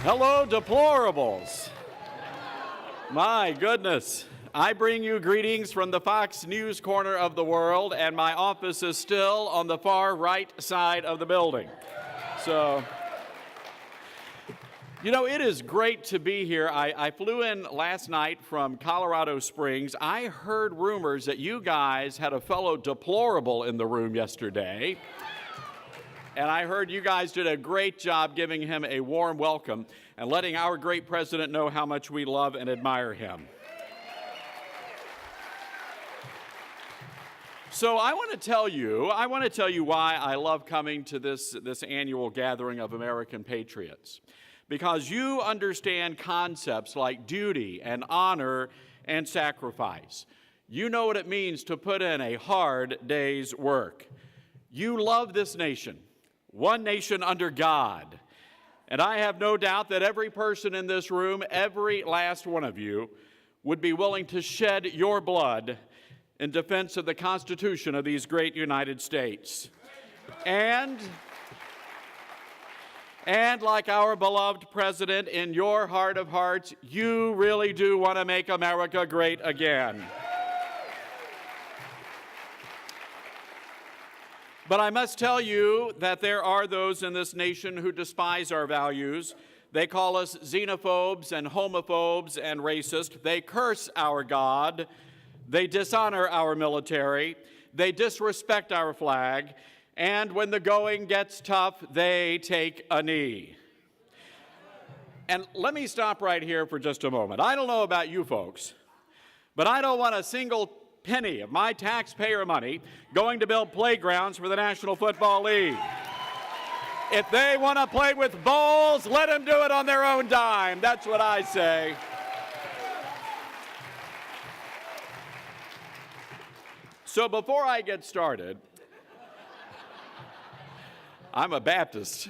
Hello, deplorables. My goodness. I bring you greetings from the Fox News corner of the world, and my office is still on the far right side of the building. So, you know, it is great to be here. I flew in last night from Colorado Springs. I heard rumors that you guys had a fellow deplorable in the room yesterday. And I heard you guys did a great job giving him a warm welcome and letting our great president know how much we love and admire him. So I want to tell you why I love coming to this annual gathering of American patriots. Because you understand concepts like duty and honor and sacrifice. You know what it means to put in a hard day's work. You love this nation. One nation under God. And I have no doubt that every person in this room, every last one of you, would be willing to shed your blood in defense of the Constitution of these great United States. And like our beloved president, in your heart of hearts, you really do want to make America great again. But I must tell you that there are those in this nation who despise our values. They call us xenophobes and homophobes and racist. They curse our God. They dishonor our military. They disrespect our flag. And when the going gets tough, they take a knee. And let me stop right here for just a moment. I don't know about you folks, but I don't want a single penny of my taxpayer money going to build playgrounds for the National Football League. If they want to play with balls, let them do it on their own dime. That's what I say. So before I get started, I'm a Baptist.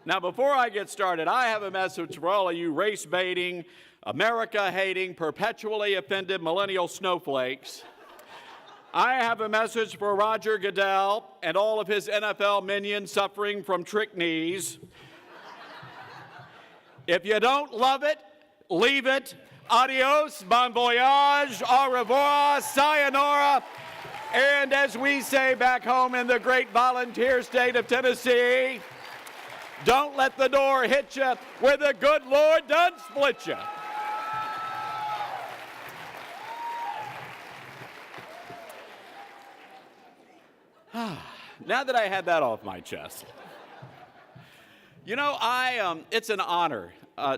Now, before I get started, I have a message for all of you race-baiting, America-hating, perpetually offended millennial snowflakes. I have a message for Roger Goodell and all of his NFL minions suffering from trick knees. If you don't love it, leave it. Adios, bon voyage, au revoir, sayonara. And as we say back home in the great volunteer state of Tennessee, don't let the door hit you where the good Lord done split you. Now that I had that off my chest, you know, it's an honor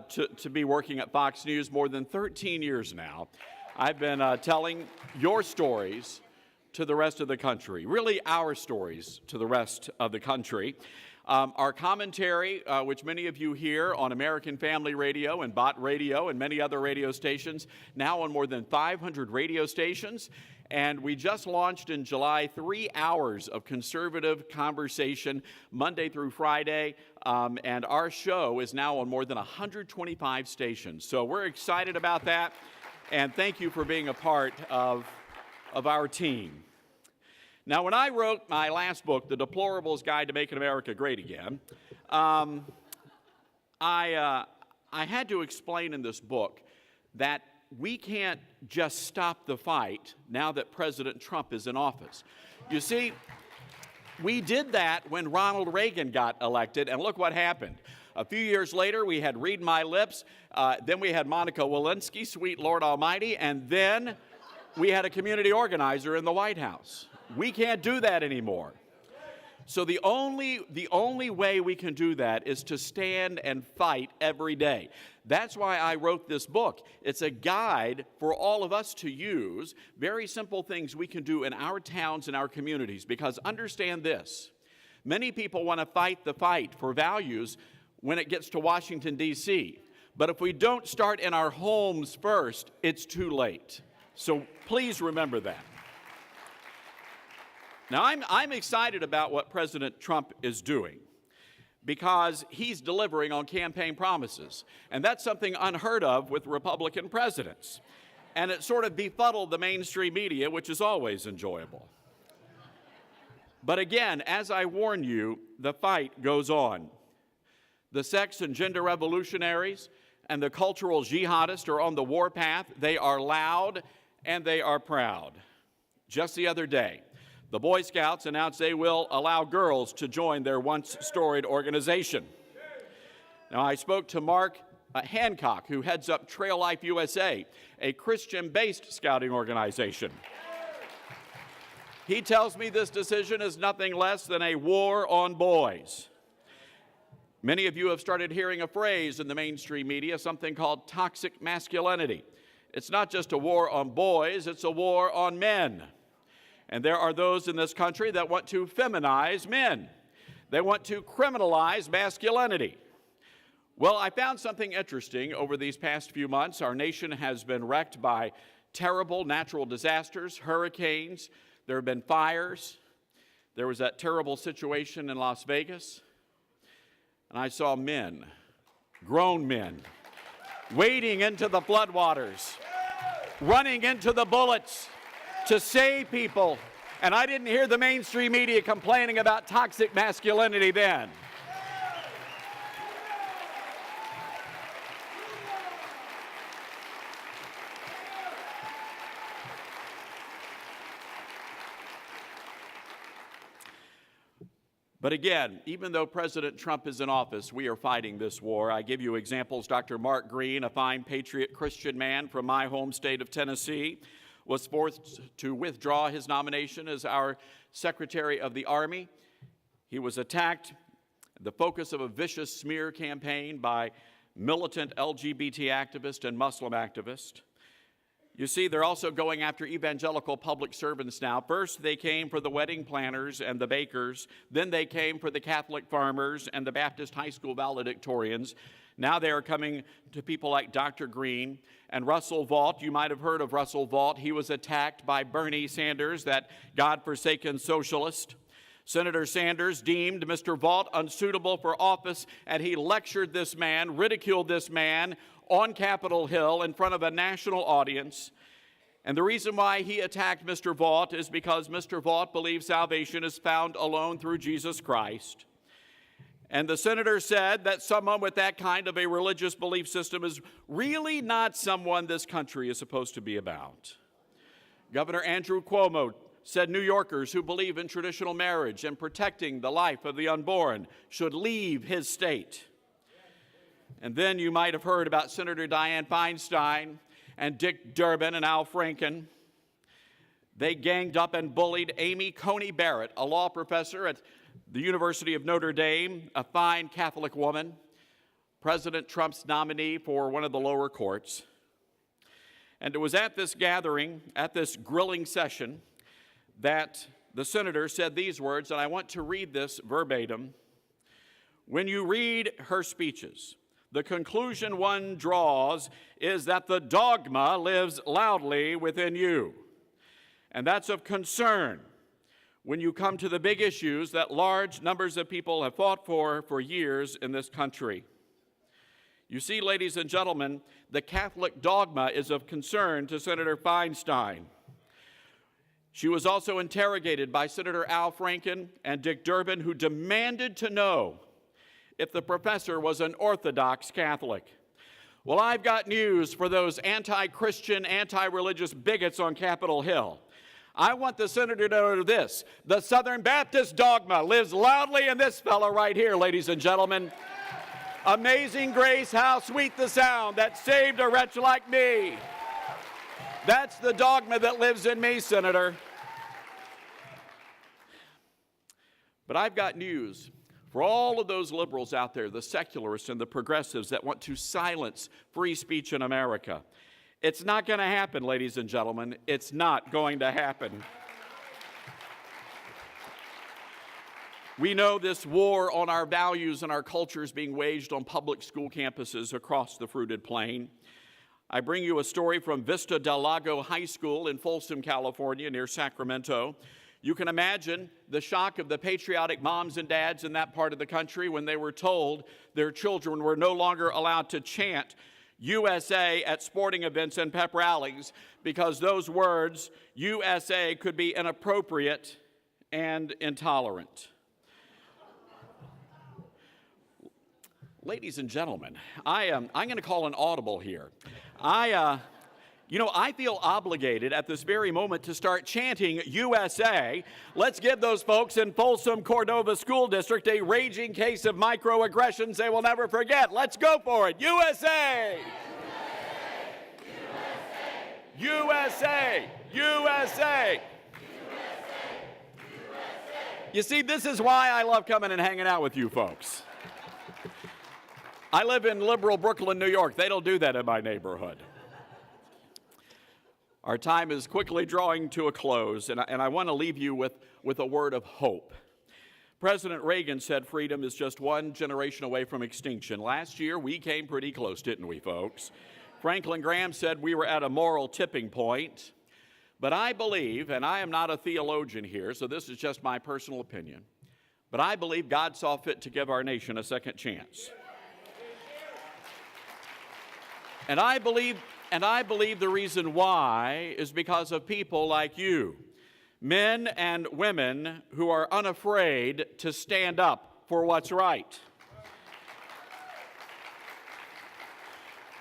to be working at Fox News more than 13 years now. I've been telling your stories to the rest of the country, really our stories to the rest of the country. Our commentary, which many of you hear on American Family Radio and Bot Radio and many other radio stations, now on more than 500 radio stations. And we just launched in July 3 hours of conservative conversation Monday through Friday. And our show is now on more than 125 stations. So we're excited about that. And thank you for being a part of our team. Now, when I wrote my last book, The Deplorables Guide to Making America Great Again, I had to explain in this book that we can't just stop the fight now that President Trump is in office. You see, we did that when Ronald Reagan got elected, and look what happened. A few years later, we had Read My Lips, then we had Monica Lewinsky, sweet Lord Almighty, and then we had a community organizer in the White House. We can't do that anymore. So the only way we can do that is to stand and fight every day. That's why I wrote this book. It's a guide for all of us to use, very simple things we can do in our towns and our communities. Because understand this, many people want to fight the fight for values when it gets to Washington, D.C. But if we don't start in our homes first, it's too late. So please remember that. Now, I'm excited about what President Trump is doing because he's delivering on campaign promises. And that's something unheard of with Republican presidents. And it sort of befuddled the mainstream media, which is always enjoyable. But again, as I warn you, the fight goes on. The sex and gender revolutionaries and the cultural jihadists are on the warpath. They are loud and they are proud. Just the other day, the Boy Scouts announced they will allow girls to join their once storied organization. Now, I spoke to Mark Hancock, who heads up Trail Life USA, a Christian-based scouting organization. He tells me this decision is nothing less than a war on boys. Many of you have started hearing a phrase in the mainstream media, something called toxic masculinity. It's not just a war on boys, it's a war on men. And there are those in this country that want to feminize men. They want to criminalize masculinity. Well, I found something interesting over these past few months. Our nation has been wrecked by terrible natural disasters, hurricanes. There have been fires. There was that terrible situation in Las Vegas. And I saw men, grown men, wading into the floodwaters, running into the bullets to save people. And I didn't hear the mainstream media complaining about toxic masculinity then. But again, even though President Trump is in office, we are fighting this war. I give you examples. Dr. Mark Green, a fine patriot Christian man from my home state of Tennessee, was forced to withdraw his nomination as our Secretary of the Army. He was attacked, the focus of a vicious smear campaign by militant LGBT activists and Muslim activists. You see, they're also going after evangelical public servants now. First, they came for the wedding planners and the bakers. Then they came for the Catholic farmers and the Baptist high school valedictorians. Now they are coming to people like Dr. Green and Russell Vought. You might have heard of Russell Vought. He was attacked by Bernie Sanders, that God-forsaken socialist. Senator Sanders deemed Mr. Vought unsuitable for office, and he lectured this man, ridiculed this man on Capitol Hill in front of a national audience. And the reason why he attacked Mr. Vought is because Mr. Vought believes salvation is found alone through Jesus Christ. And the senator said that someone with that kind of a religious belief system is really not someone this country is supposed to be about. Governor Andrew Cuomo said New Yorkers who believe in traditional marriage and protecting the life of the unborn should leave his state. And then you might have heard about Senator Dianne Feinstein and Dick Durbin and Al Franken. They ganged up and bullied Amy Coney Barrett, a law professor at the University of Notre Dame, a fine Catholic woman, President Trump's nominee for one of the lower courts. And it was at this gathering, at this grilling session, that the senator said these words, and I want to read this verbatim. When you read her speeches, the conclusion one draws is that the dogma lives loudly within you. And that's of concern when you come to the big issues that large numbers of people have fought for years in this country. You see, ladies and gentlemen, the Catholic dogma is of concern to Senator Feinstein. She was also interrogated by Senator Al Franken and Dick Durbin, who demanded to know if the professor was an Orthodox Catholic. Well, I've got news for those anti-Christian, anti-religious bigots on Capitol Hill. I want the senator to know this: the Southern Baptist dogma lives loudly in this fellow right here, ladies and gentlemen. Amazing grace, how sweet the sound that saved a wretch like me. That's the dogma that lives in me, Senator. But I've got news for all of those liberals out there, the secularists and the progressives that want to silence free speech in America. It's not going to happen, ladies and gentlemen. It's not going to happen. We know this war on our values and our culture is being waged on public school campuses across the fruited plain. I bring you a story from Vista del Lago High School in Folsom, California, near Sacramento. You can imagine the shock of the patriotic moms and dads in that part of the country when they were told their children were no longer allowed to chant USA at sporting events and pep rallies because those words, USA, could be inappropriate and intolerant. Ladies and gentlemen, I'm going to call an audible here. I feel obligated at this very moment to start chanting USA. Let's give those folks in Folsom Cordova School District a raging case of microaggressions they will never forget. Let's go for it. USA! USA! USA! You see, this is why I love coming and hanging out with you folks. I live in liberal Brooklyn, New York. They don't do that in my neighborhood. Our time is quickly drawing to a close, and I want to leave you with a word of hope. President Reagan said freedom is just one generation away from extinction. Last year, we came pretty close, didn't we, folks? Franklin Graham said we were at a moral tipping point. But I believe, and I am not a theologian here, so this is just my personal opinion, but I believe God saw fit to give our nation a second chance. And I believe the reason why is because of people like you, men and women who are unafraid to stand up for what's right.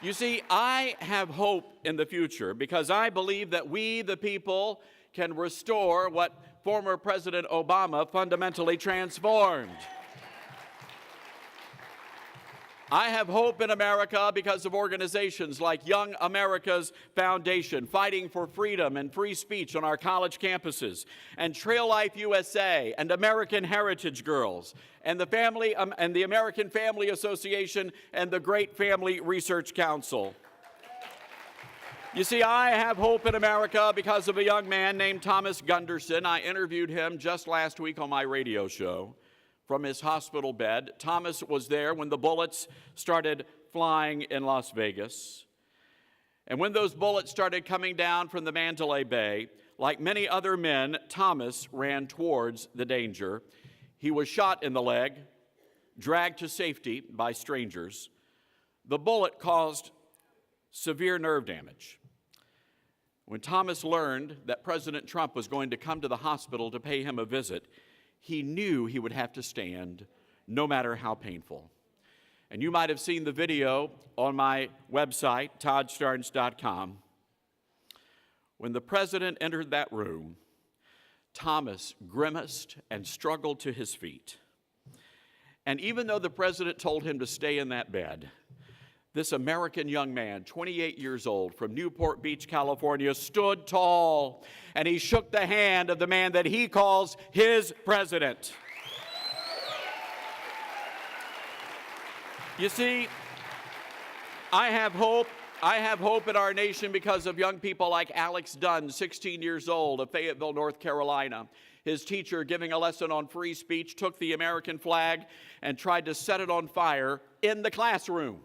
You see, I have hope in the future because I believe that we, the people, can restore what former President Obama fundamentally transformed. I have hope in America because of organizations like Young America's Foundation, fighting for freedom and free speech on our college campuses, and Trail Life USA, and American Heritage Girls, and the American Family Association, and the Great Family Research Council. You see, I have hope in America because of a young man named Thomas Gunderson. I interviewed him just last week on my radio show. From his hospital bed. Thomas was there when the bullets started flying in Las Vegas. And when those bullets started coming down from the Mandalay Bay, like many other men, Thomas ran towards the danger. He was shot in the leg, dragged to safety by strangers. The bullet caused severe nerve damage. When Thomas learned that President Trump was going to come to the hospital to pay him a visit, he knew he would have to stand, no matter how painful. And you might have seen the video on my website, toddstarnes.com. When the president entered that room, Thomas grimaced and struggled to his feet. And even though the president told him to stay in that bed, this American young man, 28 years old, from Newport Beach, California, stood tall, and he shook the hand of the man that he calls his president. You see, I have hope in our nation because of young people like Alex Dunn, 16 years old, of Fayetteville, North Carolina. His teacher, giving a lesson on free speech, took the American flag and tried to set it on fire in the classroom.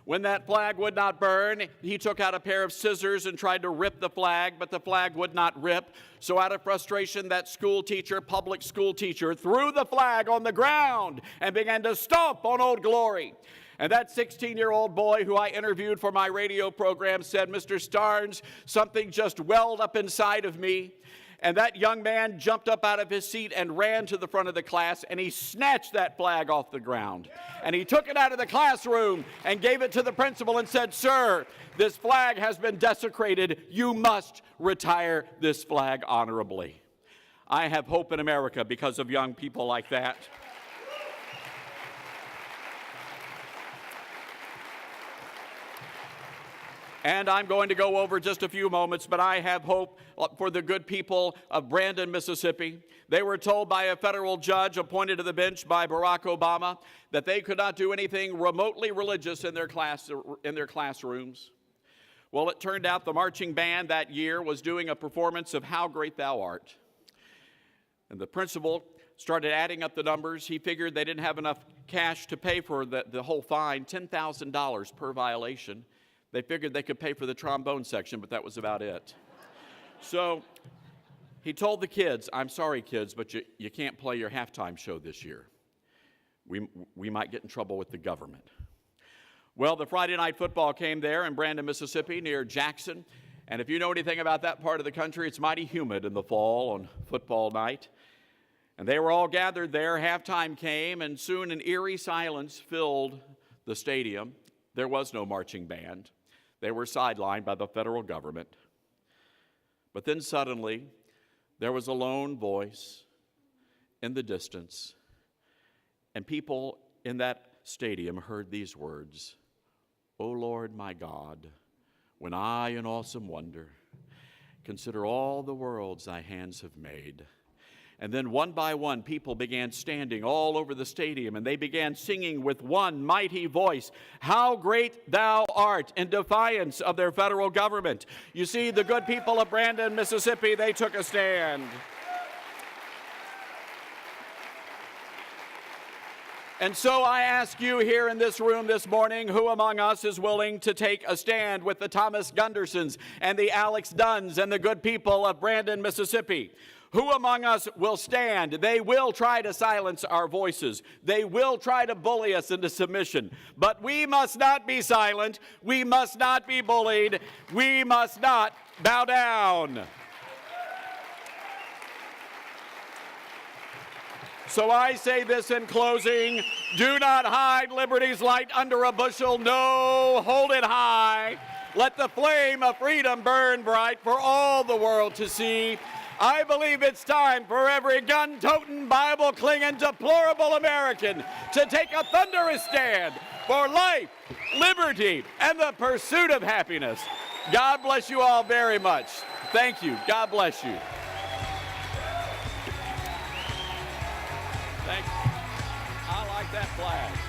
When that flag would not burn, he took out a pair of scissors and tried to rip the flag, but the flag would not rip. So out of frustration, that public school teacher, threw the flag on the ground and began to stomp on Old Glory. And that 16-year-old boy who I interviewed for my radio program said, "Mr. Starnes, something just welled up inside of me." And that young man jumped up out of his seat and ran to the front of the class, and he snatched that flag off the ground. And he took it out of the classroom and gave it to the principal and said, "Sir, this flag has been desecrated. You must retire this flag honorably." I have hope in America because of young people like that. And I'm going to go over just a few moments, but I have hope for the good people of Brandon, Mississippi. They were told by a federal judge appointed to the bench by Barack Obama that they could not do anything remotely religious in their classrooms. Well, it turned out the marching band that year was doing a performance of How Great Thou Art. And the principal started adding up the numbers. He figured they didn't have enough cash to pay for the whole fine, $10,000 per violation. They figured they could pay for the trombone section, but that was about it. So he told the kids, "I'm sorry, kids, but you can't play your halftime show this year. We might get in trouble with the government." Well, the Friday night football came there in Brandon, Mississippi, near Jackson. And if you know anything about that part of the country, it's mighty humid in the fall on football night. And they were all gathered there. Halftime came, and soon an eerie silence filled the stadium. There was no marching band. They were sidelined by the federal government. But then suddenly, there was a lone voice in the distance, and people in that stadium heard these words, "O Lord my God, when I in awesome wonder consider all the worlds thy hands have made." And then one by one, people began standing all over the stadium, and they began singing with one mighty voice, "How great thou art," in defiance of their federal government. You see, the good people of Brandon, Mississippi, they took a stand. And so I ask you here in this room this morning, who among us is willing to take a stand with the Thomas Gundersons and the Alex Dunns and the good people of Brandon, Mississippi? Who among us will stand? They will try to silence our voices. They will try to bully us into submission. But we must not be silent. We must not be bullied. We must not bow down. So I say this in closing: do not hide liberty's light under a bushel. No, hold it high. Let the flame of freedom burn bright for all the world to see. I believe it's time for every gun-toting, Bible-clinging, deplorable American to take a thunderous stand for life, liberty, and the pursuit of happiness. God bless you all very much. Thank you. God bless you. Thanks. I like that flag.